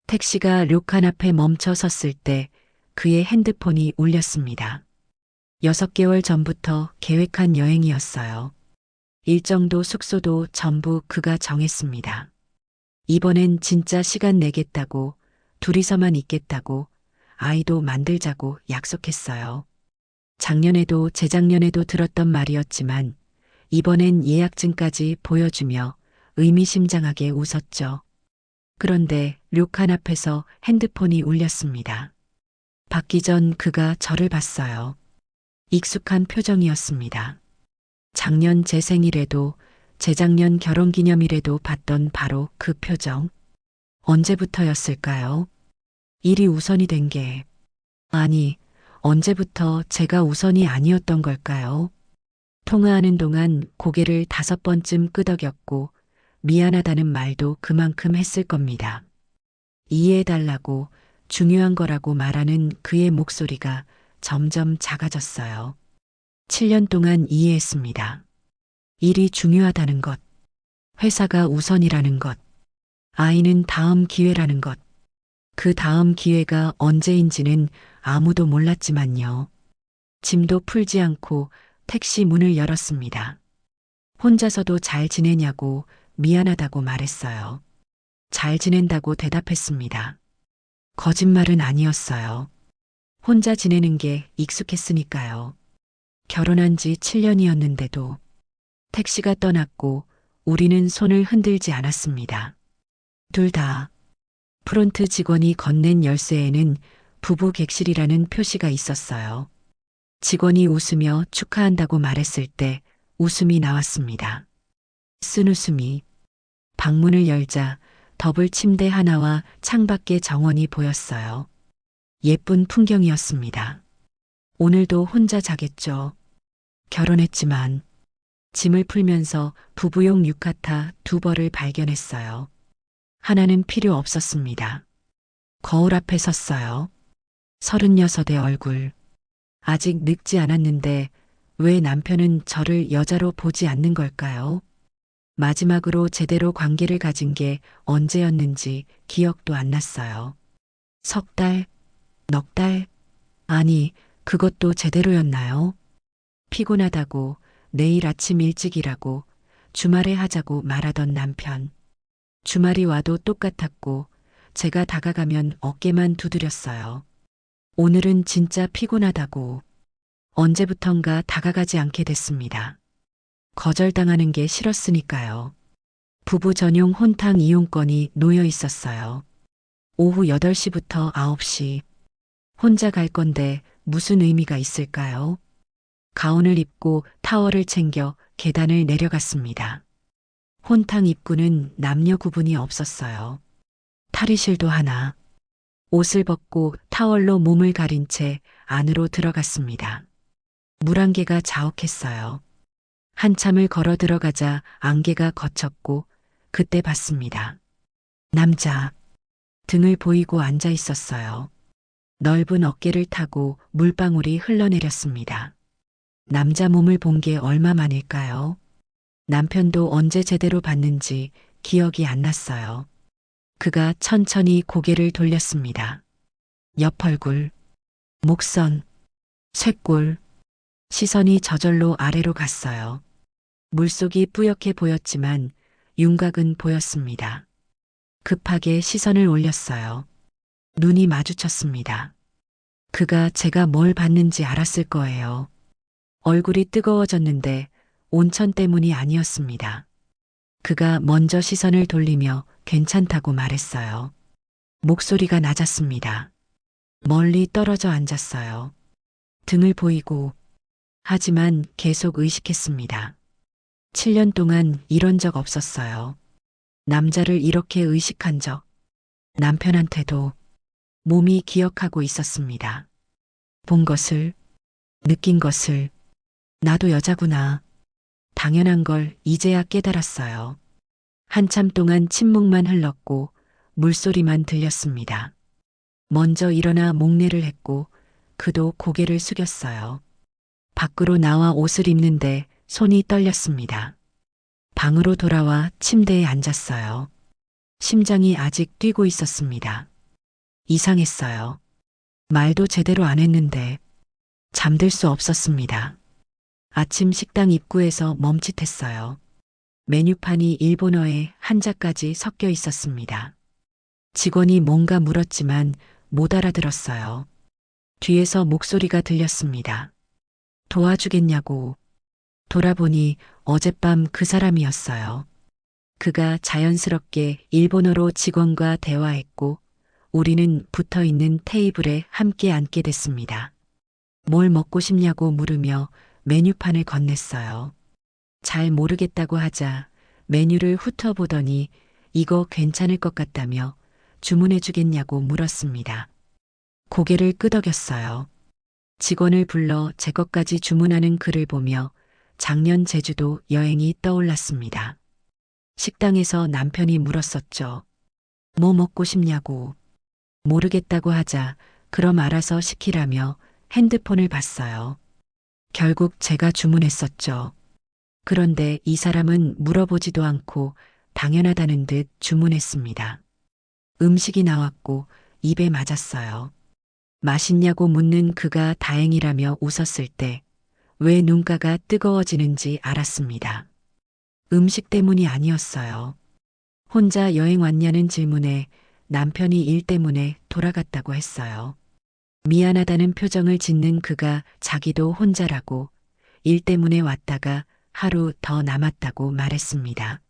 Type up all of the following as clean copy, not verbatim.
택시가 료칸 앞에 멈춰 섰을 때 그의 핸드폰이 울렸습니다. 6개월 전부터 계획한 여행이었어요. 일정도 숙소도 전부 그가 정했습니다. 이번엔 진짜 시간 내겠다고, 둘이서만 있겠다고, 아이도 만들자고 약속했어요. 작년에도 재작년에도 들었던 말이었지만 이번엔 예약증까지 보여주며 의미심장하게 웃었죠. 그런데 료칸 앞에서 핸드폰이 울렸습니다. 받기 전 그가 저를 봤어요. 익숙한 표정이었습니다. 작년 제 생일에도 재작년 결혼기념일에도 봤던 바로 그 표정. 언제부터였을까요? 일이 우선이 된 게, 아니, 언제부터 제가 우선이 아니었던 걸까요? 통화하는 동안 고개를 5번쯤 끄덕였고 미안하다는 말도 그만큼 했을 겁니다. 이해해달라고 중요한 거라고 말하는 그의 목소리가 점점 작아졌어요. 7년 동안 이해했습니다. 일이 중요하다는 것, 회사가 우선이라는 것, 아이는 다음 기회라는 것, 그 다음 기회가 언제인지는 아무도 몰랐지만요. 짐도 풀지 않고 택시 문을 열었습니다. 혼자서도 잘 지내냐고 미안하다고 말했어요. 잘 지낸다고 대답했습니다. 거짓말은 아니었어요. 혼자 지내는 게 익숙했으니까요. 결혼한 지 7년이었는데도 택시가 떠났고 우리는 손을 흔들지 않았습니다. 둘 다. 프론트 직원이 건넨 열쇠에는 부부 객실이라는 표시가 있었어요. 직원이 웃으며 축하한다고 말했을 때 웃음이 나왔습니다. 쓴 웃음이. 방문을 열자 더블 침대 하나와 창밖의 정원이 보였어요. 예쁜 풍경이었습니다. 오늘도 혼자 자겠죠. 결혼했지만 짐을 풀면서 부부용 유카타 2벌을 발견했어요. 하나는 필요 없었습니다. 거울 앞에 섰어요. 36의 얼굴. 아직 늙지 않았는데 왜 남편은 저를 여자로 보지 않는 걸까요? 마지막으로 제대로 관계를 가진 게 언제였는지 기억도 안 났어요. 석 달, 넉 달, 아니, 그것도 제대로였나요? 피곤하다고, 내일 아침 일찍이라고, 주말에 하자고 말하던 남편. 주말이 와도 똑같았고, 제가 다가가면 어깨만 두드렸어요. 오늘은 진짜 피곤하다고, 언제부턴가 다가가지 않게 됐습니다. 거절당하는 게 싫었으니까요. 부부 전용 혼탕 이용권이 놓여 있었어요. 오후 8시부터 9시. 혼자 갈 건데 무슨 의미가 있을까요? 가운을 입고 타월을 챙겨 계단을 내려갔습니다. 혼탕 입구는 남녀 구분이 없었어요. 탈의실도 하나. 옷을 벗고 타월로 몸을 가린 채 안으로 들어갔습니다. 물안개가 자욱했어요. 한참을 걸어 들어가자 안개가 걷혔고 그때 봤습니다. 남자. 등을 보이고 앉아 있었어요. 넓은 어깨를 타고 물방울이 흘러내렸습니다. 남자 몸을 본 게 얼마 만일까요? 남편도 언제 제대로 봤는지 기억이 안 났어요. 그가 천천히 고개를 돌렸습니다. 옆 얼굴, 목선, 쇄골, 시선이 저절로 아래로 갔어요. 물속이 뿌옇게 보였지만 윤곽은 보였습니다. 급하게 시선을 올렸어요. 눈이 마주쳤습니다. 그가 제가 뭘 봤는지 알았을 거예요. 얼굴이 뜨거워졌는데 온천 때문이 아니었습니다. 그가 먼저 시선을 돌리며 괜찮다고 말했어요. 목소리가 낮았습니다. 멀리 떨어져 앉았어요. 등을 보이고 하지만 계속 의식했습니다. 7년 동안 이런 적 없었어요. 남자를 이렇게 의식한 적. 남편한테도 몸이 기억하고 있었습니다. 본 것을, 느낀 것을, 나도 여자구나. 당연한 걸 이제야 깨달았어요. 한참 동안 침묵만 흘렀고 물소리만 들렸습니다. 먼저 일어나 목례를 했고 그도 고개를 숙였어요. 밖으로 나와 옷을 입는데 손이 떨렸습니다. 방으로 돌아와 침대에 앉았어요. 심장이 아직 뛰고 있었습니다. 이상했어요. 말도 제대로 안 했는데 잠들 수 없었습니다. 아침 식당 입구에서 멈칫했어요. 메뉴판이 일본어에 한자까지 섞여 있었습니다. 직원이 뭔가 물었지만 못 알아들었어요. 뒤에서 목소리가 들렸습니다. 도와주겠냐고. 돌아보니 어젯밤 그 사람이었어요. 그가 자연스럽게 일본어로 직원과 대화했고 우리는 붙어 있는 테이블에 함께 앉게 됐습니다. 뭘 먹고 싶냐고 물으며 메뉴판을 건넸어요. 잘 모르겠다고 하자 메뉴를 훑어보더니 이거 괜찮을 것 같다며 주문해 주겠냐고 물었습니다. 고개를 끄덕였어요. 직원을 불러 제 것까지 주문하는 그를 보며 작년 제주도 여행이 떠올랐습니다. 식당에서 남편이 물었었죠. 뭐 먹고 싶냐고. 모르겠다고 하자 그럼 알아서 시키라며 핸드폰을 봤어요. 결국 제가 주문했었죠. 그런데 이 사람은 물어보지도 않고 당연하다는 듯 주문했습니다. 음식이 나왔고 입에 맞았어요. 맛있냐고 묻는 그가 다행이라며 웃었을 때 왜 눈가가 뜨거워지는지 알았습니다. 음식 때문이 아니었어요. 혼자 여행 왔냐는 질문에 남편이 일 때문에 돌아갔다고 했어요. 미안하다는 표정을 짓는 그가 자기도 혼자라고 일 때문에 왔다가 하루 더 남았다고 말했습니다.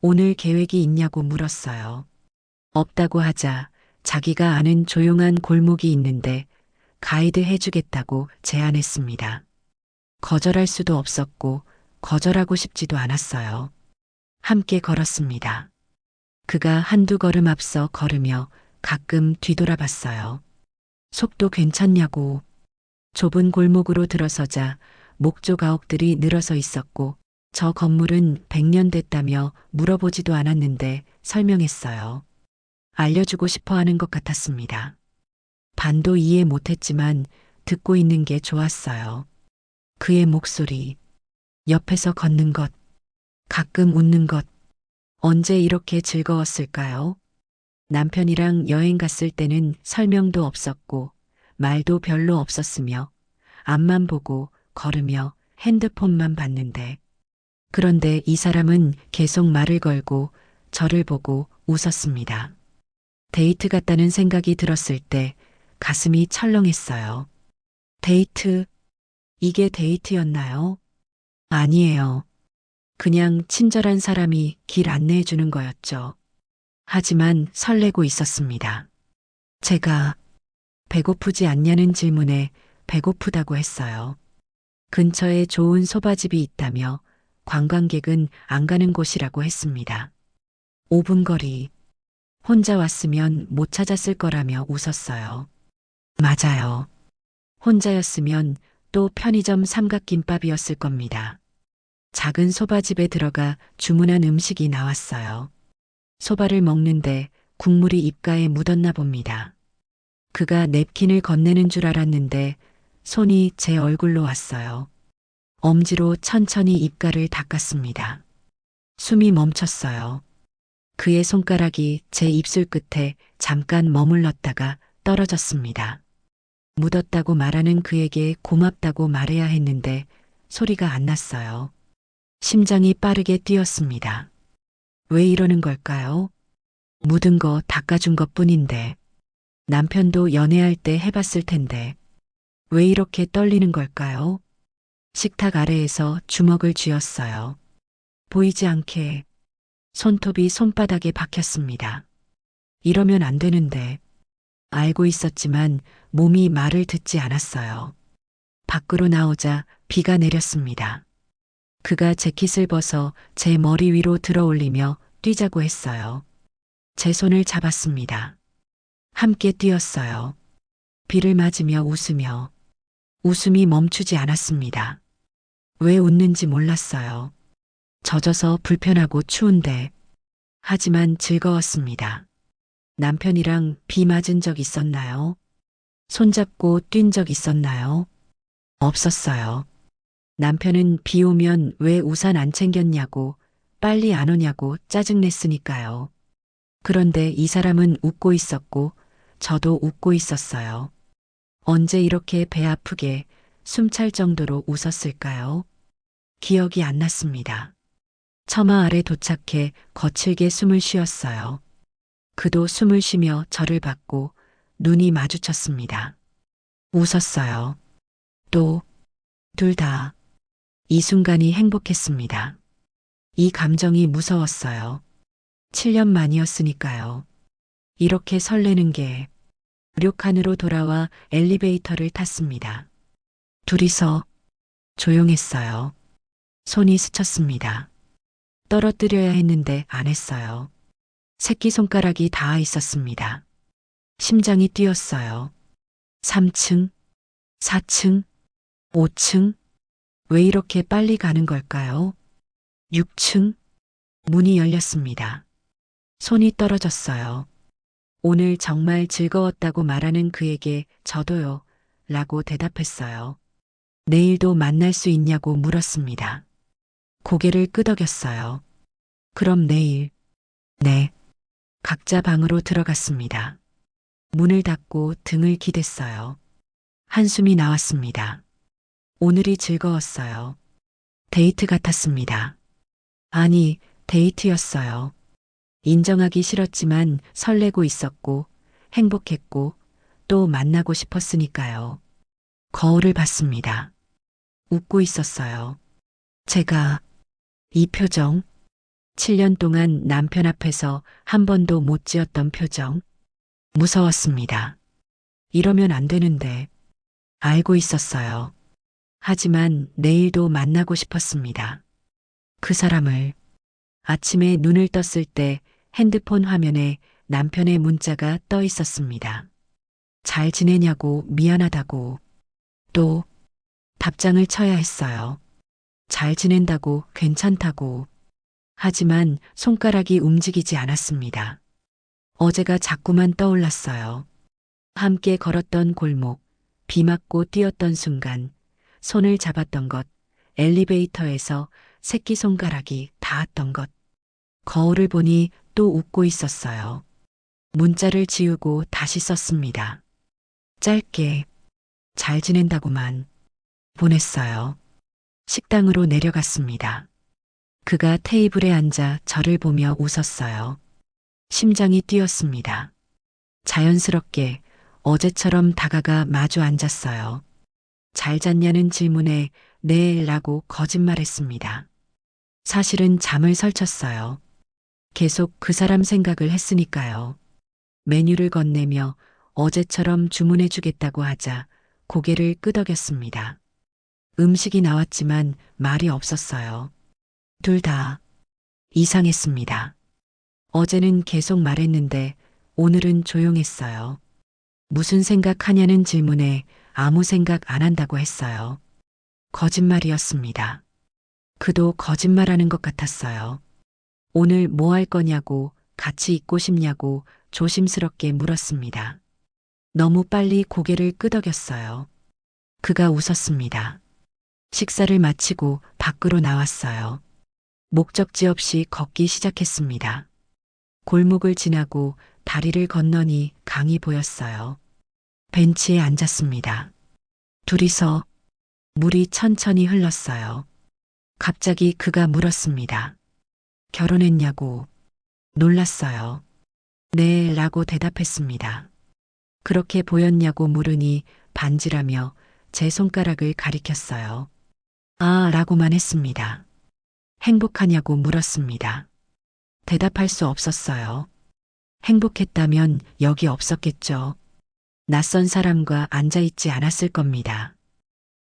오늘 계획이 있냐고 물었어요. 없다고 하자 자기가 아는 조용한 골목이 있는데 가이드 해주겠다고 제안했습니다. 거절할 수도 없었고 거절하고 싶지도 않았어요. 함께 걸었습니다. 그가 한두 걸음 앞서 걸으며 가끔 뒤돌아봤어요. 속도 괜찮냐고. 좁은 골목으로 들어서자 목조 가옥들이 늘어서 있었고 저 건물은 100년 됐다며 물어보지도 않았는데 설명했어요. 알려주고 싶어 하는 것 같았습니다. 반도 이해 못했지만 듣고 있는 게 좋았어요. 그의 목소리, 옆에서 걷는 것, 가끔 웃는 것, 언제 이렇게 즐거웠을까요? 남편이랑 여행 갔을 때는 설명도 없었고 말도 별로 없었으며 앞만 보고 걸으며 핸드폰만 봤는데 그런데 이 사람은 계속 말을 걸고 저를 보고 웃었습니다. 데이트 같다는 생각이 들었을 때 가슴이 철렁했어요. 데이트? 이게 데이트였나요? 아니에요. 그냥 친절한 사람이 길 안내해 주는 거였죠. 하지만 설레고 있었습니다. 제가 배고프지 않냐는 질문에 배고프다고 했어요. 근처에 좋은 소바집이 있다며 관광객은 안 가는 곳이라고 했습니다. 5분 거리. 혼자 왔으면 못 찾았을 거라며 웃었어요. 맞아요. 혼자였으면 또 편의점 삼각김밥이었을 겁니다. 작은 소바집에 들어가 주문한 음식이 나왔어요. 소바를 먹는데 국물이 입가에 묻었나 봅니다. 그가 냅킨을 건네는 줄 알았는데 손이 제 얼굴로 왔어요. 엄지로 천천히 입가를 닦았습니다. 숨이 멈췄어요. 그의 손가락이 제 입술 끝에 잠깐 머물렀다가 떨어졌습니다. 묻었다고 말하는 그에게 고맙다고 말해야 했는데 소리가 안 났어요. 심장이 빠르게 뛰었습니다. 왜 이러는 걸까요? 묻은 거 닦아준 것 뿐인데 남편도 연애할 때 해봤을 텐데 왜 이렇게 떨리는 걸까요? 식탁 아래에서 주먹을 쥐었어요. 보이지 않게 손톱이 손바닥에 박혔습니다. 이러면 안 되는데 알고 있었지만 몸이 말을 듣지 않았어요. 밖으로 나오자 비가 내렸습니다. 그가 재킷을 벗어 제 머리 위로 들어 올리며 뛰자고 했어요. 제 손을 잡았습니다. 함께 뛰었어요. 비를 맞으며 웃으며 웃음이 멈추지 않았습니다. 왜 웃는지 몰랐어요. 젖어서 불편하고 추운데 하지만 즐거웠습니다. 남편이랑 비 맞은 적 있었나요? 손잡고 뛴 적 있었나요? 없었어요. 남편은 비 오면 왜 우산 안 챙겼냐고 빨리 안 오냐고 짜증냈으니까요. 그런데 이 사람은 웃고 있었고 저도 웃고 있었어요. 언제 이렇게 배 아프게 숨찰 정도로 웃었을까요? 기억이 안 났습니다. 처마 아래 도착해 거칠게 숨을 쉬었어요. 그도 숨을 쉬며 저를 봤고 눈이 마주쳤습니다. 웃었어요. 또, 둘 다. 이 순간이 행복했습니다. 이 감정이 무서웠어요. 7년 만이었으니까요. 이렇게 설레는 게 료칸으로 돌아와 엘리베이터를 탔습니다. 둘이서 조용했어요. 손이 스쳤습니다. 떨어뜨려야 했는데 안 했어요. 새끼손가락이 닿아 있었습니다. 심장이 뛰었어요. 3층, 4층, 5층, 왜 이렇게 빨리 가는 걸까요? 6층, 문이 열렸습니다. 손이 떨어졌어요. 오늘 정말 즐거웠다고 말하는 그에게 저도요, 라고 대답했어요. 내일도 만날 수 있냐고 물었습니다. 고개를 끄덕였어요. 그럼 내일, 네. 각자 방으로 들어갔습니다. 문을 닫고 등을 기댔어요. 한숨이 나왔습니다. 오늘이 즐거웠어요. 데이트 같았습니다. 아니, 데이트였어요. 인정하기 싫었지만 설레고 있었고, 행복했고, 또 만나고 싶었으니까요. 거울을 봤습니다. 웃고 있었어요. 제가 이 표정, 7년 동안 남편 앞에서 한 번도 못 지었던 표정, 무서웠습니다. 이러면 안 되는데, 알고 있었어요. 하지만 내일도 만나고 싶었습니다. 그 사람을 아침에 눈을 떴을 때 핸드폰 화면에 남편의 문자가 떠 있었습니다. 잘 지내냐고 미안하다고 또 답장을 쳐야 했어요. 잘 지낸다고 괜찮다고 하지만 손가락이 움직이지 않았습니다. 어제가 자꾸만 떠올랐어요. 함께 걸었던 골목, 비 맞고 뛰었던 순간, 손을 잡았던 것, 엘리베이터에서 새끼손가락이 닿았던 것. 거울을 보니 또 웃고 있었어요. 문자를 지우고 다시 썼습니다. 짧게, 잘 지낸다고만 보냈어요. 식당으로 내려갔습니다. 그가 테이블에 앉아 저를 보며 웃었어요. 심장이 뛰었습니다. 자연스럽게 어제처럼 다가가 마주 앉았어요. 잘 잤냐는 질문에 네 라고 거짓말했습니다. 사실은 잠을 설쳤어요. 계속 그 사람 생각을 했으니까요. 메뉴를 건네며 어제처럼 주문해 주겠다고 하자 고개를 끄덕였습니다. 음식이 나왔지만 말이 없었어요. 둘 다 이상했습니다. 어제는 계속 말했는데 오늘은 조용했어요. 무슨 생각하냐는 질문에 아무 생각 안 한다고 했어요. 거짓말이었습니다. 그도 거짓말하는 것 같았어요. 오늘 뭐 할 거냐고 같이 있고 싶냐고 조심스럽게 물었습니다. 너무 빨리 고개를 끄덕였어요. 그가 웃었습니다. 식사를 마치고 밖으로 나왔어요. 목적지 없이 걷기 시작했습니다. 골목을 지나고 다리를 건너니 강이 보였어요. 벤치에 앉았습니다. 둘이서 물이 천천히 흘렀어요. 갑자기 그가 물었습니다. 결혼했냐고. 놀랐어요. 네, 라고 대답했습니다. 그렇게 보였냐고 물으니 반지라며 제 손가락을 가리켰어요. 아, 라고만 했습니다. 행복하냐고 물었습니다. 대답할 수 없었어요. 행복했다면 여기 없었겠죠. 낯선 사람과 앉아있지 않았을 겁니다.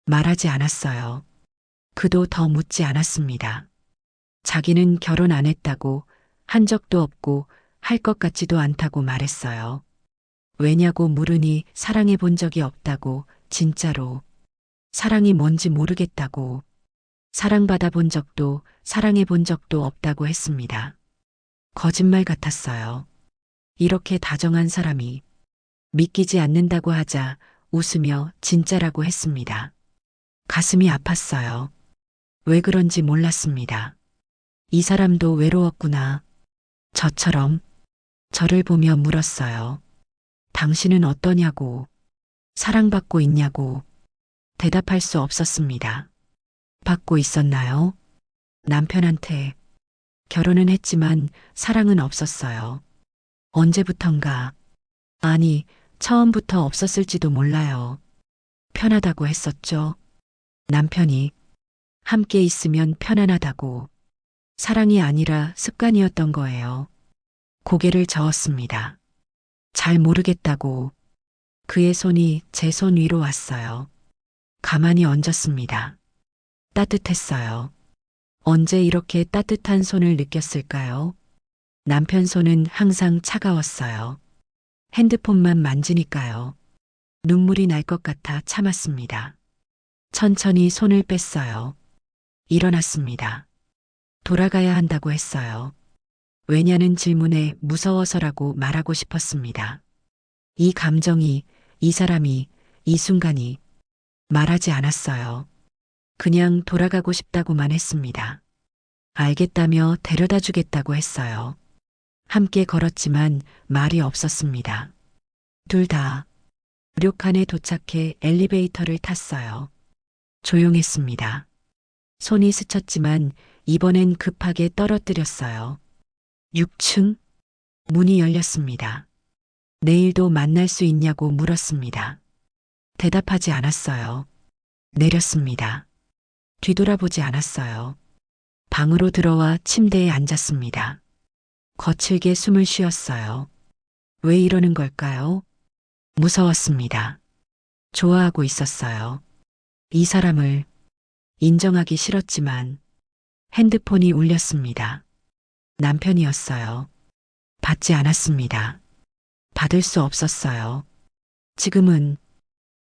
말하지 않았어요. 그도 더 묻지 않았습니다. 자기는 결혼 안 했다고 한 적도 없고 할 것 같지도 않다고 말했어요. 왜냐고 물으니 사랑해 본 적이 없다고 진짜로 사랑이 뭔지 모르겠다고 사랑받아 본 적도 사랑해 본 적도 없다고 했습니다. 거짓말 같았어요. 이렇게 다정한 사람이 믿기지 않는다고 하자 웃으며 진짜라고 했습니다. 가슴이 아팠어요. 왜 그런지 몰랐습니다. 이 사람도 외로웠구나. 저처럼 저를 보며 물었어요. 당신은 어떠냐고, 사랑받고 있냐고 대답할 수 없었습니다. 받고 있었나요? 남편한테 결혼은 했지만 사랑은 없었어요. 언제부턴가, 아니, 처음부터 없었을지도 몰라요. 편하다고 했었죠. 남편이 함께 있으면 편안하다고. 사랑이 아니라 습관이었던 거예요. 고개를 저었습니다. 잘 모르겠다고. 그의 손이 제 손 위로 왔어요. 가만히 얹었습니다. 따뜻했어요. 언제 이렇게 따뜻한 손을 느꼈을까요? 남편 손은 항상 차가웠어요. 핸드폰만 만지니까요. 눈물이 날 것 같아 참았습니다. 천천히 손을 뺐어요. 일어났습니다. 돌아가야 한다고 했어요. 왜냐는 질문에 무서워서라고 말하고 싶었습니다. 이 감정이, 이 사람이, 이 순간이 말하지 않았어요. 그냥 돌아가고 싶다고만 했습니다. 알겠다며 데려다 주겠다고 했어요. 함께 걸었지만 말이 없었습니다. 둘 다 료칸에 도착해 엘리베이터를 탔어요. 조용했습니다. 손이 스쳤지만 이번엔 급하게 떨어뜨렸어요. 6층? 문이 열렸습니다. 내일도 만날 수 있냐고 물었습니다. 대답하지 않았어요. 내렸습니다. 뒤돌아보지 않았어요. 방으로 들어와 침대에 앉았습니다. 거칠게 숨을 쉬었어요. 왜 이러는 걸까요? 무서웠습니다. 좋아하고 있었어요. 이 사람을 인정하기 싫었지만 핸드폰이 울렸습니다. 남편이었어요. 받지 않았습니다. 받을 수 없었어요. 지금은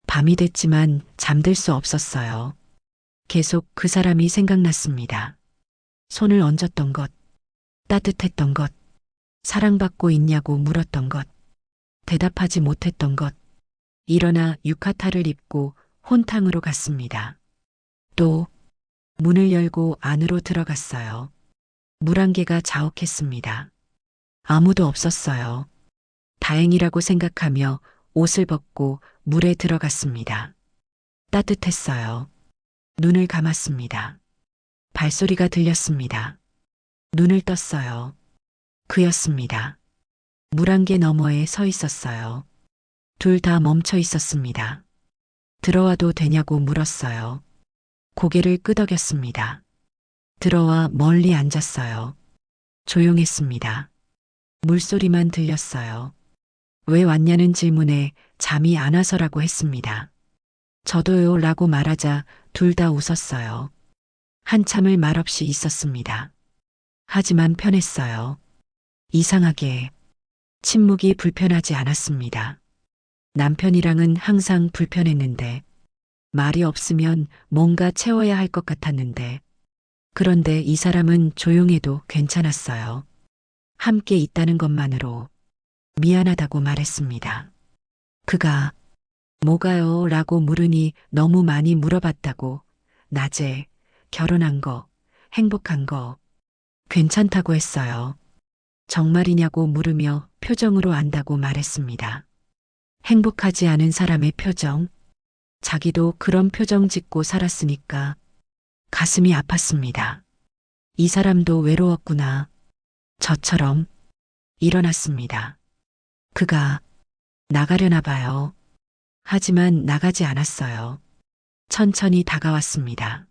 밤이 됐지만 잠들 수 없었어요. 계속 그 사람이 생각났습니다. 손을 얹었던 것, 따뜻했던 것, 사랑받고 있냐고 물었던 것, 대답하지 못했던 것. 일어나 유카타를 입고 혼탕으로 갔습니다. 또 문을 열고 안으로 들어갔어요. 물 한 개가 자욱했습니다. 아무도 없었어요. 다행이라고 생각하며 옷을 벗고 물에 들어갔습니다. 따뜻했어요. 눈을 감았습니다. 발소리가 들렸습니다. 눈을 떴어요. 그였습니다. 물 한 개 너머에 서 있었어요. 둘 다 멈춰 있었습니다. 들어와도 되냐고 물었어요. 고개를 끄덕였습니다. 들어와 멀리 앉았어요. 조용했습니다. 물소리만 들렸어요. 왜 왔냐는 질문에 잠이 안 와서라고 했습니다. 저도요 라고 말하자 둘 다 웃었어요. 한참을 말없이 있었습니다. 하지만 편했어요. 이상하게 침묵이 불편하지 않았습니다. 남편이랑은 항상 불편했는데 말이 없으면 뭔가 채워야 할 것 같았는데 그런데 이 사람은 조용해도 괜찮았어요. 함께 있다는 것만으로 미안하다고 말했습니다. 그가 뭐가요? 라고 물으니 너무 많이 물어봤다고 낮에 결혼한 거, 행복한 거 괜찮다고 했어요. 정말이냐고 물으며 표정으로 안다고 말했습니다. 행복하지 않은 사람의 표정, 자기도 그런 표정 짓고 살았으니까 가슴이 아팠습니다. 이 사람도 외로웠구나. 저처럼 일어났습니다. 그가 나가려나 봐요. 하지만 나가지 않았어요. 천천히 다가왔습니다.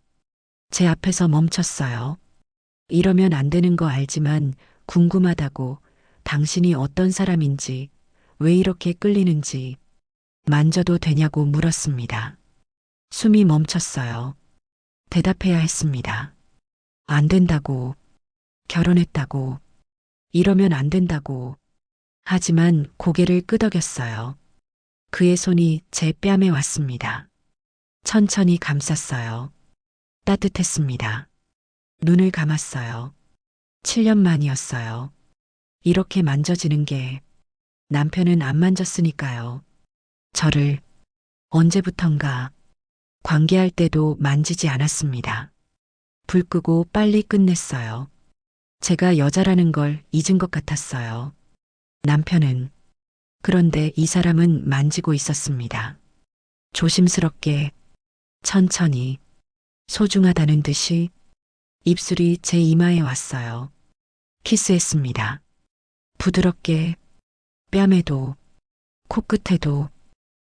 제 앞에서 멈췄어요. 이러면 안 되는 거 알지만 궁금하다고 당신이 어떤 사람인지 왜 이렇게 끌리는지 만져도 되냐고 물었습니다. 숨이 멈췄어요. 대답해야 했습니다. 안 된다고, 결혼했다고, 이러면 안 된다고. 하지만 고개를 끄덕였어요. 그의 손이 제 뺨에 왔습니다. 천천히 감쌌어요. 따뜻했습니다. 눈을 감았어요. 7년 만이었어요. 이렇게 만져지는 게 남편은 안 만졌으니까요. 저를 언제부턴가 관계할 때도 만지지 않았습니다. 불 끄고 빨리 끝냈어요. 제가 여자라는 걸 잊은 것 같았어요. 남편은 그런데 이 사람은 만지고 있었습니다. 조심스럽게, 천천히, 소중하다는 듯이 입술이 제 이마에 왔어요. 키스했습니다. 부드럽게, 뺨에도, 코끝에도,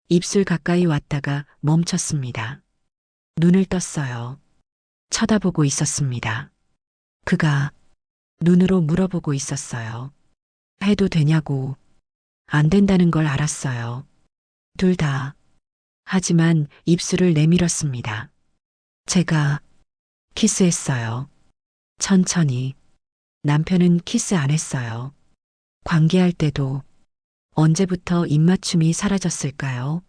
입술 가까이 왔다가 멈췄습니다. 눈을 떴어요. 쳐다보고 있었습니다. 그가 눈으로 물어보고 있었어요. 해도 되냐고. 안 된다는 걸 알았어요. 둘 다. 하지만 입술을 내밀었습니다. 제가 키스했어요. 천천히. 남편은 키스 안 했어요. 관계할 때도 언제부터 입맞춤이 사라졌을까요?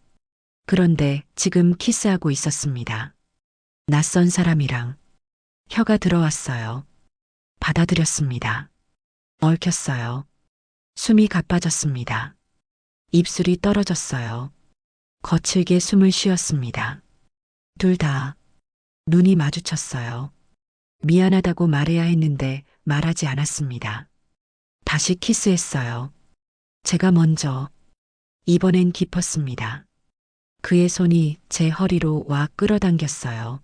그런데 지금 키스하고 있었습니다. 낯선 사람이랑 혀가 들어왔어요. 받아들였습니다. 얽혔어요. 숨이 가빠졌습니다. 입술이 떨어졌어요. 거칠게 숨을 쉬었습니다. 둘 다 눈이 마주쳤어요. 미안하다고 말해야 했는데 말하지 않았습니다. 다시 키스했어요. 제가 먼저. 이번엔 깊었습니다. 그의 손이 제 허리로 와 끌어당겼어요.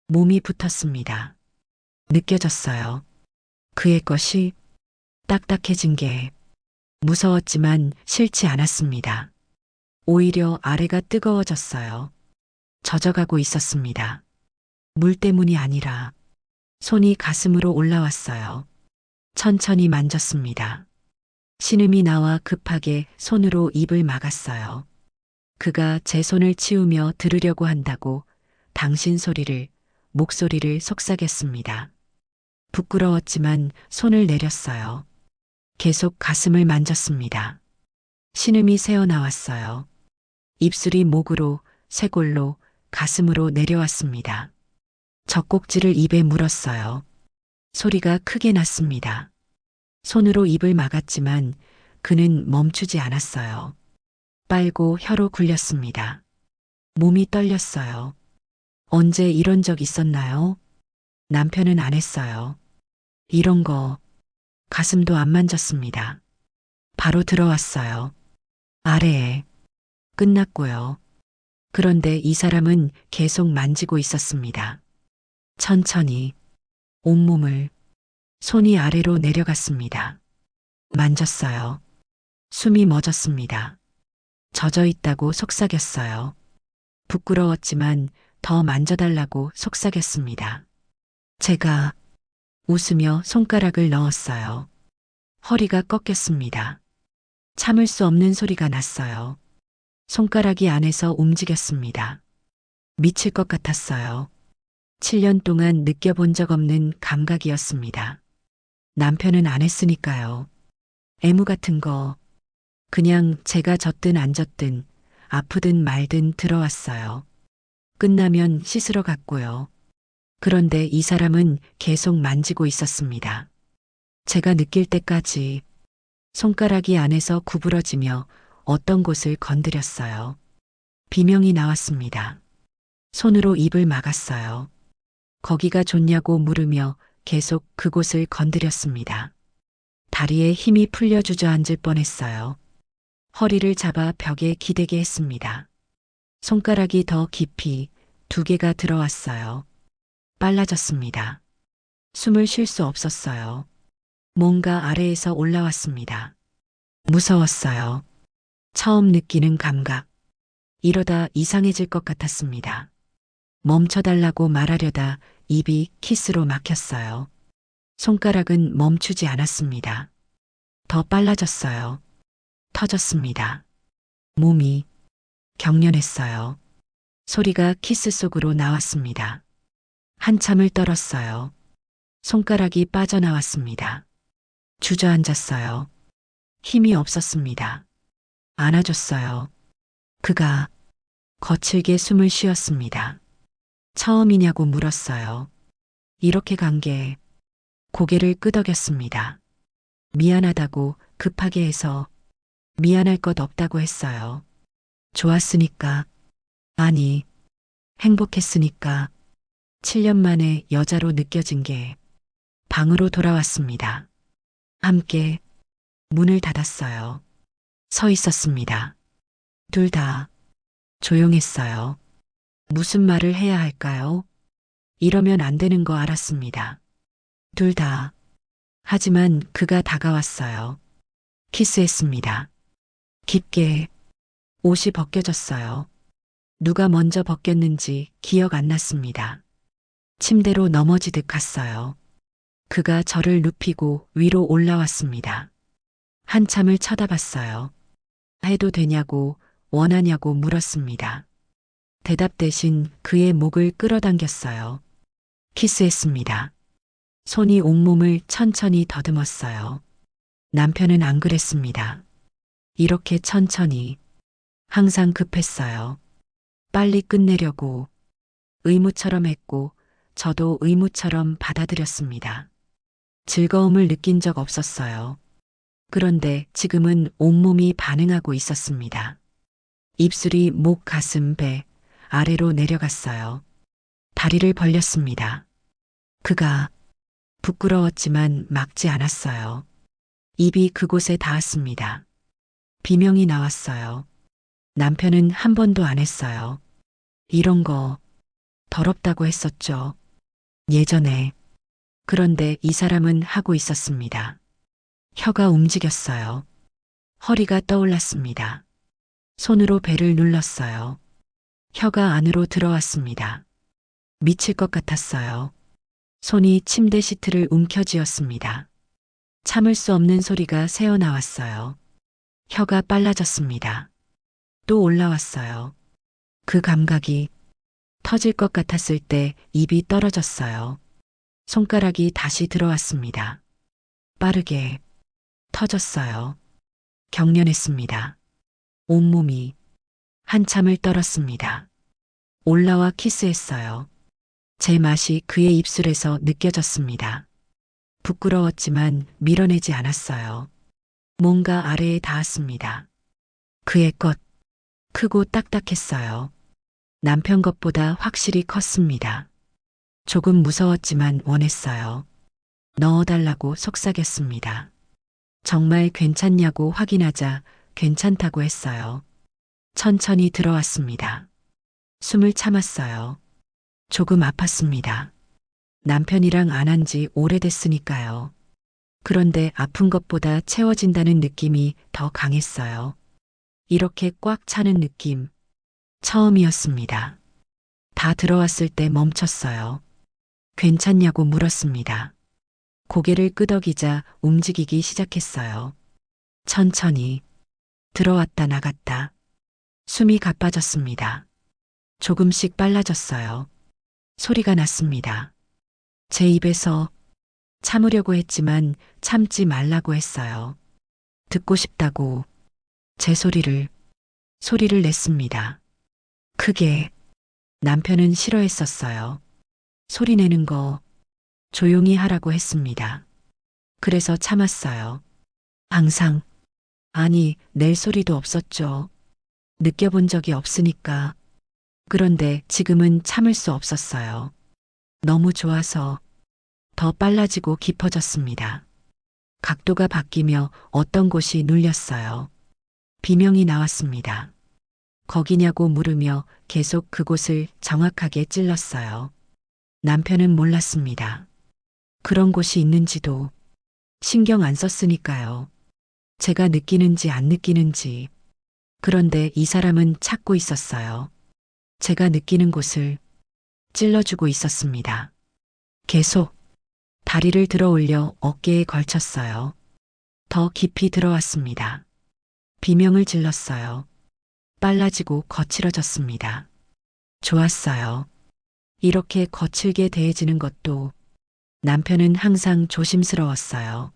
몸이 붙었습니다. 느껴졌어요. 그의 것이 딱딱해진 게 무서웠지만 싫지 않았습니다. 오히려 아래가 뜨거워졌어요. 젖어가고 있었습니다. 물 때문이 아니라 손이 가슴으로 올라왔어요. 천천히 만졌습니다. 신음이 나와 급하게 손으로 입을 막았어요. 그가 제 손을 치우며 들으려고 한다고 당신 소리를, 목소리를 속삭였습니다. 부끄러웠지만 손을 내렸어요. 계속 가슴을 만졌습니다. 신음이 새어나왔어요. 입술이 목으로, 쇄골로, 가슴으로 내려왔습니다. 젖꼭지를 입에 물었어요. 소리가 크게 났습니다. 손으로 입을 막았지만 그는 멈추지 않았어요. 빨고 혀로 굴렸습니다. 몸이 떨렸어요. 언제 이런 적 있었나요? 남편은 안 했어요. 이런 거, 가슴도 안 만졌습니다. 바로 들어왔어요. 아래에. 끝났고요. 그런데 이 사람은 계속 만지고 있었습니다. 천천히, 온몸을, 손이 아래로 내려갔습니다. 만졌어요. 숨이 멎었습니다. 젖어 있다고 속삭였어요. 부끄러웠지만 더 만져달라고 속삭였습니다. 제가 웃으며 손가락을 넣었어요. 허리가 꺾였습니다. 참을 수 없는 소리가 났어요. 손가락이 안에서 움직였습니다. 미칠 것 같았어요. 7년 동안 느껴본 적 없는 감각이었습니다. 남편은 안 했으니까요. 애무 같은 거, 그냥 제가 젖든 안 젖든 아프든 말든 들어왔어요. 끝나면 씻으러 갔고요. 그런데 이 사람은 계속 만지고 있었습니다. 제가 느낄 때까지 손가락이 안에서 구부러지며 어떤 곳을 건드렸어요. 비명이 나왔습니다. 손으로 입을 막았어요. 거기가 좋냐고 물으며 계속 그곳을 건드렸습니다. 다리에 힘이 풀려 주저앉을 뻔했어요. 허리를 잡아 벽에 기대게 했습니다. 손가락이 더 깊이 2개가 들어왔어요. 빨라졌습니다. 숨을 쉴 수 없었어요. 뭔가 아래에서 올라왔습니다. 무서웠어요. 처음 느끼는 감각. 이러다 이상해질 것 같았습니다. 멈춰달라고 말하려다 입이 키스로 막혔어요. 손가락은 멈추지 않았습니다. 더 빨라졌어요. 터졌습니다. 몸이 경련했어요. 소리가 키스 속으로 나왔습니다. 한참을 떨었어요. 손가락이 빠져나왔습니다. 주저앉았어요. 힘이 없었습니다. 안아줬어요. 그가 거칠게 숨을 쉬었습니다. 처음이냐고 물었어요. 이렇게 간 게 고개를 끄덕였습니다. 미안하다고 급하게 해서 미안할 것 없다고 했어요. 좋았으니까. 아니, 행복했으니까. 7년 만에 여자로 느껴진 게 방으로 돌아왔습니다. 함께 문을 닫았어요. 서 있었습니다. 둘 다 조용했어요. 무슨 말을 해야 할까요? 이러면 안 되는 거 알았습니다. 둘 다. 하지만 그가 다가왔어요. 키스했습니다. 깊게. 옷이 벗겨졌어요. 누가 먼저 벗겼는지 기억 안 났습니다. 침대로 넘어지듯 갔어요. 그가 저를 눕히고 위로 올라왔습니다. 한참을 쳐다봤어요. 해도 되냐고, 원하냐고 물었습니다. 대답 대신 그의 목을 끌어당겼어요. 키스했습니다. 손이 온몸을 천천히 더듬었어요. 남편은 안 그랬습니다. 이렇게 천천히. 항상 급했어요. 빨리 끝내려고. 의무처럼 했고, 저도 의무처럼 받아들였습니다. 즐거움을 느낀 적 없었어요. 그런데 지금은 온몸이 반응하고 있었습니다. 입술이 목, 가슴, 배 아래로 내려갔어요. 다리를 벌렸습니다. 그가 부끄러웠지만 막지 않았어요. 입이 그곳에 닿았습니다. 비명이 나왔어요. 남편은 한 번도 안 했어요. 이런 거 더럽다고 했었죠. 예전에. 그런데 이 사람은 하고 있었습니다. 혀가 움직였어요. 허리가 떠올랐습니다. 손으로 배를 눌렀어요. 혀가 안으로 들어왔습니다. 미칠 것 같았어요. 손이 침대 시트를 움켜쥐었습니다. 참을 수 없는 소리가 새어나왔어요. 혀가 빨라졌습니다. 또 올라왔어요. 그 감각이 터질 것 같았을 때 입이 떨어졌어요. 손가락이 다시 들어왔습니다. 빠르게 터졌어요. 경련했습니다. 온몸이 한참을 떨었습니다. 올라와 키스했어요. 제 맛이 그의 입술에서 느껴졌습니다. 부끄러웠지만 밀어내지 않았어요. 뭔가 아래에 닿았습니다. 그의 것, 크고 딱딱했어요. 남편 것보다 확실히 컸습니다. 조금 무서웠지만 원했어요. 넣어달라고 속삭였습니다. 정말 괜찮냐고 확인하자 괜찮다고 했어요. 천천히 들어왔습니다. 숨을 참았어요. 조금 아팠습니다. 남편이랑 안 한 지 오래됐으니까요. 그런데 아픈 것보다 채워진다는 느낌이 더 강했어요. 이렇게 꽉 차는 느낌. 처음이었습니다. 다 들어왔을 때 멈췄어요. 괜찮냐고 물었습니다. 고개를 끄덕이자 움직이기 시작했어요. 천천히. 들어왔다 나갔다. 숨이 가빠졌습니다. 조금씩 빨라졌어요. 소리가 났습니다. 제 입에서 참으려고 했지만 참지 말라고 했어요. 듣고 싶다고 제 소리를 냈습니다. 크게. 남편은 싫어했었어요. 소리 내는 거 조용히 하라고 했습니다. 그래서 참았어요. 항상. 아니, 낼 소리도 없었죠. 느껴본 적이 없으니까. 그런데 지금은 참을 수 없었어요. 너무 좋아서 더 빨라지고 깊어졌습니다. 각도가 바뀌며 어떤 곳이 눌렸어요. 비명이 나왔습니다. 거기냐고 물으며 계속 그곳을 정확하게 찔렀어요. 남편은 몰랐습니다. 그런 곳이 있는지도 신경 안 썼으니까요. 제가 느끼는지 안 느끼는지. 그런데 이 사람은 찾고 있었어요. 제가 느끼는 곳을 찔러주고 있었습니다. 계속 다리를 들어 올려 어깨에 걸쳤어요. 더 깊이 들어왔습니다. 비명을 질렀어요. 빨라지고 거칠어졌습니다. 좋았어요. 이렇게 거칠게 대해지는 것도. 남편은 항상 조심스러웠어요.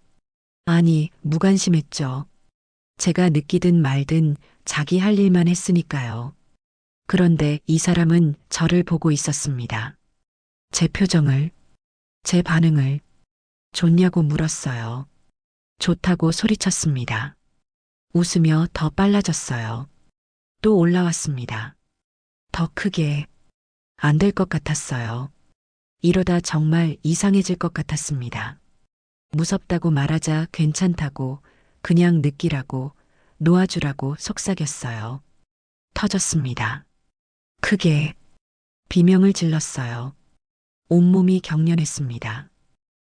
아니, 무관심했죠. 제가 느끼든 말든 자기 할 일만 했으니까요. 그런데 이 사람은 저를 보고 있었습니다. 제 표정을, 제 반응을 좋냐고 물었어요. 좋다고 소리쳤습니다. 웃으며 더 빨라졌어요. 또 올라왔습니다. 더 크게. 안 될 것 같았어요. 이러다 정말 이상해질 것 같았습니다. 무섭다고 말하자 괜찮다고, 그냥 느끼라고, 놓아주라고 속삭였어요. 터졌습니다. 크게 비명을 질렀어요. 온몸이 경련했습니다.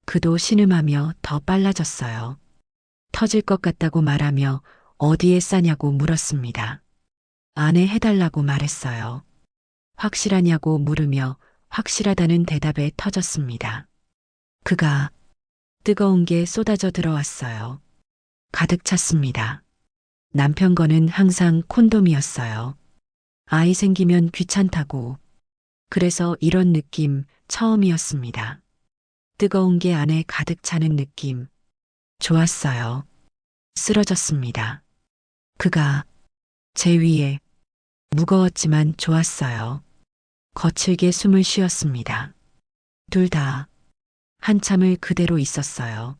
그도 신음하며 더 빨라졌어요. 터질 것 같다고 말하며 어디에 싸냐고 물었습니다. 안에 해달라고 말했어요. 확실하냐고 물으며 확실하다는 대답에 터졌습니다. 그가 뜨거운 게 쏟아져 들어왔어요. 가득 찼습니다. 남편 거는 항상 콘돔이었어요. 아이 생기면 귀찮다고. 그래서 이런 느낌 처음이었습니다. 뜨거운 게 안에 가득 차는 느낌. 좋았어요. 쓰러졌습니다. 그가 제 위에 무거웠지만 좋았어요. 거칠게 숨을 쉬었습니다. 둘 다 한참을 그대로 있었어요.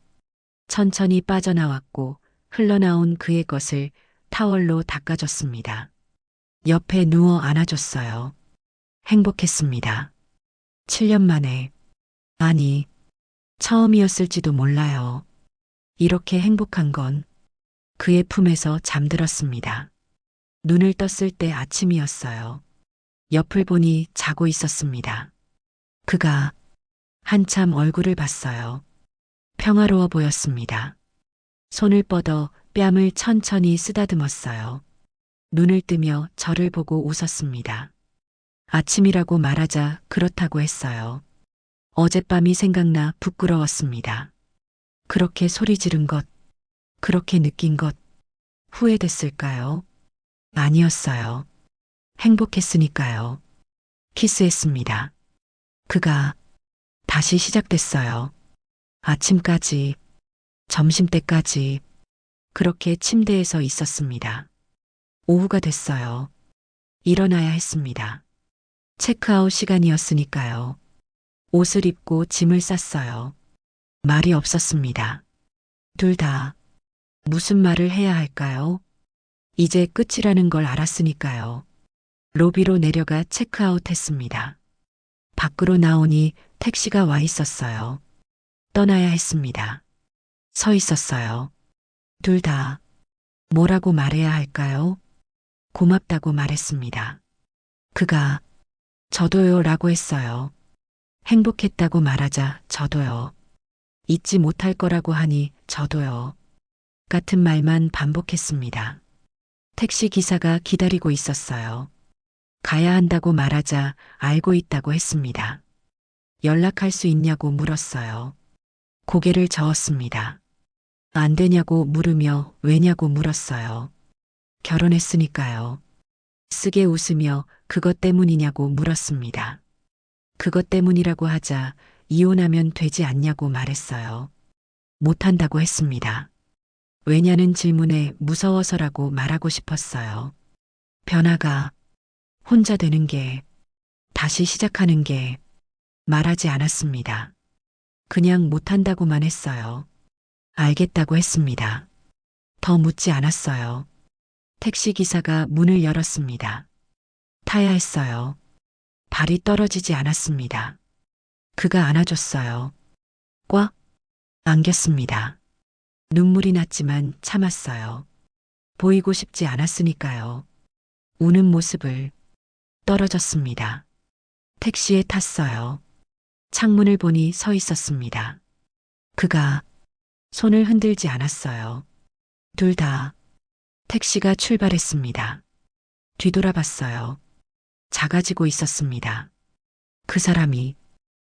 천천히 빠져나왔고 흘러나온 그의 것을 타월로 닦아줬습니다. 옆에 누워 안아줬어요. 행복했습니다. 7년 만에, 아니, 처음이었을지도 몰라요. 이렇게 행복한 건 그의 품에서 잠들었습니다. 눈을 떴을 때 아침이었어요. 옆을 보니 자고 있었습니다. 그가 한참 얼굴을 봤어요. 평화로워 보였습니다. 손을 뻗어 뺨을 천천히 쓰다듬었어요. 눈을 뜨며 저를 보고 웃었습니다. 아침이라고 말하자 그렇다고 했어요. 어젯밤이 생각나 부끄러웠습니다. 그렇게 소리 지른 것, 그렇게 느낀 것, 후회됐을까요? 아니었어요. 행복했으니까요. 키스했습니다. 그가 다시 시작됐어요. 아침까지, 점심때까지, 그렇게 침대에서 있었습니다. 오후가 됐어요. 일어나야 했습니다. 체크아웃 시간이었으니까요. 옷을 입고 짐을 쌌어요. 말이 없었습니다. 둘 다 무슨 말을 해야 할까요? 이제 끝이라는 걸 알았으니까요. 로비로 내려가 체크아웃 했습니다. 밖으로 나오니 택시가 와 있었어요. 떠나야 했습니다. 서 있었어요. 둘 다 뭐라고 말해야 할까요? 고맙다고 말했습니다. 그가 저도요 라고 했어요. 행복했다고 말하자 저도요. 잊지 못할 거라고 하니 저도요. 같은 말만 반복했습니다. 택시 기사가 기다리고 있었어요. 가야 한다고 말하자 알고 있다고 했습니다. 연락할 수 있냐고 물었어요. 고개를 저었습니다. 안 되냐고 물으며 왜냐고 물었어요. 결혼했으니까요. 쓰게 웃으며 그것 때문이냐고 물었습니다. 그것 때문이라고 하자 이혼하면 되지 않냐고 말했어요. 못한다고 했습니다. 왜냐는 질문에 무서워서라고 말하고 싶었어요. 변화가 혼자 되는 게, 다시 시작하는 게 말하지 않았습니다. 그냥 못한다고만 했어요. 알겠다고 했습니다. 더 묻지 않았어요. 택시 기사가 문을 열었습니다. 타야 했어요. 발이 떨어지지 않았습니다. 그가 안아줬어요. 꽉 안겼습니다. 눈물이 났지만 참았어요. 보이고 싶지 않았으니까요. 우는 모습을 떨어졌습니다. 택시에 탔어요. 창문을 보니 서 있었습니다. 그가 손을 흔들지 않았어요. 둘 다 택시가 출발했습니다. 뒤돌아봤어요. 작아지고 있었습니다. 그 사람이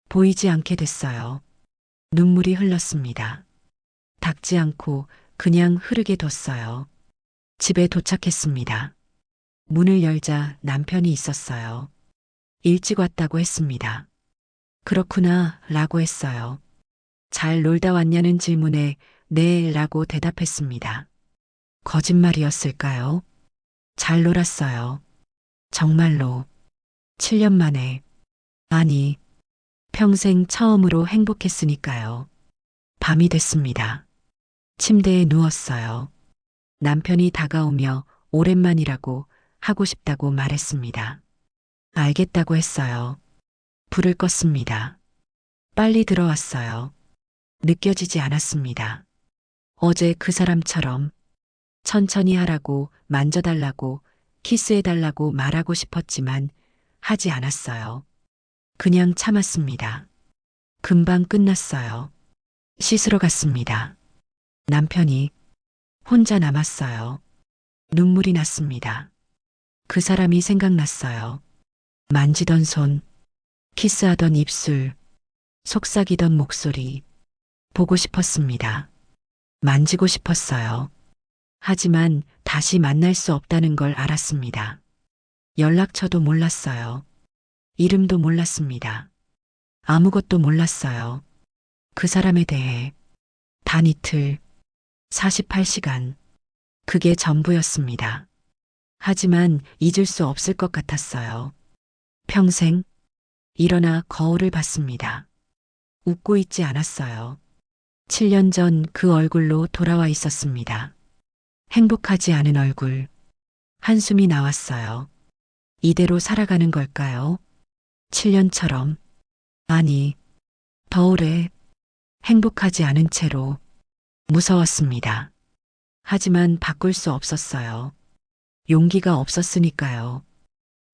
보이지 않게 됐어요. 눈물이 흘렀습니다. 닦지 않고 그냥 흐르게 뒀어요. 집에 도착했습니다. 문을 열자 남편이 있었어요. 일찍 왔다고 했습니다. 그렇구나 라고 했어요. 잘 놀다 왔냐는 질문에 네 라고 대답했습니다. 거짓말이었을까요? 잘 놀았어요. 정말로 7년 만에, 아니, 평생 처음으로 행복했으니까요. 밤이 됐습니다. 침대에 누웠어요. 남편이 다가오며 오랜만이라고 하고 싶다고 말했습니다. 알겠다고 했어요. 불을 껐습니다. 빨리 들어왔어요. 느껴지지 않았습니다. 어제 그 사람처럼 천천히 하라고, 만져달라고, 키스해달라고 말하고 싶었지만 하지 않았어요. 그냥 참았습니다. 금방 끝났어요. 씻으러 갔습니다. 남편이 혼자 남았어요. 눈물이 났습니다. 그 사람이 생각났어요. 만지던 손, 키스하던 입술, 속삭이던 목소리, 보고 싶었습니다. 만지고 싶었어요. 하지만 다시 만날 수 없다는 걸 알았습니다. 연락처도 몰랐어요. 이름도 몰랐습니다. 아무것도 몰랐어요. 그 사람에 대해 단 이틀, 48시간, 그게 전부였습니다. 하지만 잊을 수 없을 것 같았어요. 평생 일어나 거울을 봤습니다. 웃고 있지 않았어요. 7년 전 그 얼굴로 돌아와 있었습니다. 행복하지 않은 얼굴. 한숨이 나왔어요. 이대로 살아가는 걸까요? 7년처럼. 아니, 더 오래 행복하지 않은 채로. 무서웠습니다. 하지만 바꿀 수 없었어요. 용기가 없었으니까요.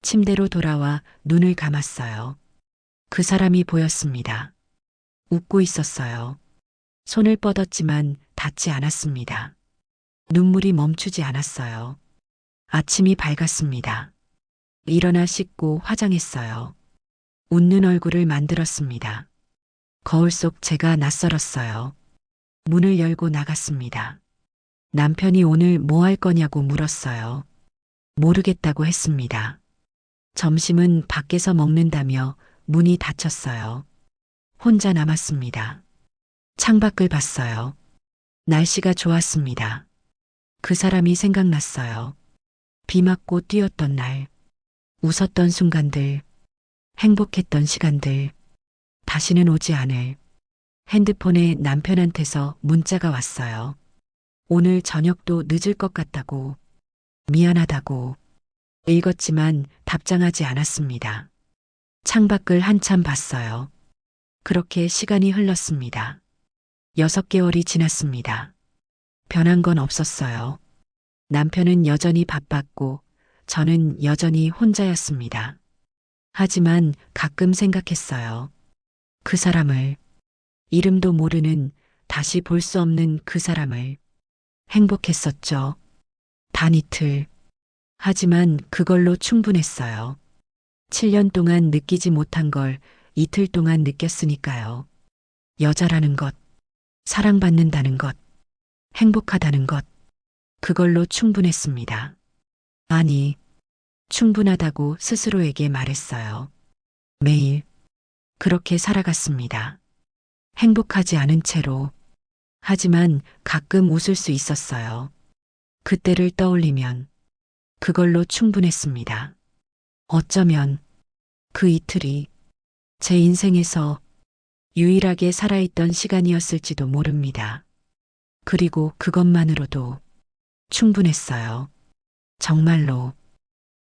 침대로 돌아와 눈을 감았어요. 그 사람이 보였습니다. 웃고 있었어요. 손을 뻗었지만 닿지 않았습니다. 눈물이 멈추지 않았어요. 아침이 밝았습니다. 일어나 씻고 화장했어요. 웃는 얼굴을 만들었습니다. 거울 속 제가 낯설었어요. 문을 열고 나갔습니다. 남편이 오늘 뭐 할 거냐고 물었어요. 모르겠다고 했습니다. 점심은 밖에서 먹는다며 문이 닫혔어요. 혼자 남았습니다. 창밖을 봤어요. 날씨가 좋았습니다. 그 사람이 생각났어요. 비 맞고 뛰었던 날, 웃었던 순간들, 행복했던 시간들, 다시는 오지 않을. 핸드폰에 남편한테서 문자가 왔어요. 오늘 저녁도 늦을 것 같다고, 미안하다고. 읽었지만 답장하지 않았습니다. 창밖을 한참 봤어요. 그렇게 시간이 흘렀습니다. 6개월이 지났습니다. 변한 건 없었어요. 남편은 여전히 바빴고 저는 여전히 혼자였습니다. 하지만 가끔 생각했어요. 그 사람을, 이름도 모르는, 다시 볼 수 없는 그 사람을. 행복했었죠. 단 이틀. 하지만 그걸로 충분했어요. 7년 동안 느끼지 못한 걸 이틀 동안 느꼈으니까요. 여자라는 것, 사랑받는다는 것, 행복하다는 것, 그걸로 충분했습니다. 아니, 충분하다고 스스로에게 말했어요. 매일 그렇게 살아갔습니다. 행복하지 않은 채로. 하지만 가끔 웃을 수 있었어요. 그때를 떠올리면 그걸로 충분했습니다. 어쩌면 그 이틀이 제 인생에서 유일하게 살아있던 시간이었을지도 모릅니다. 그리고 그것만으로도 충분했어요. 정말로.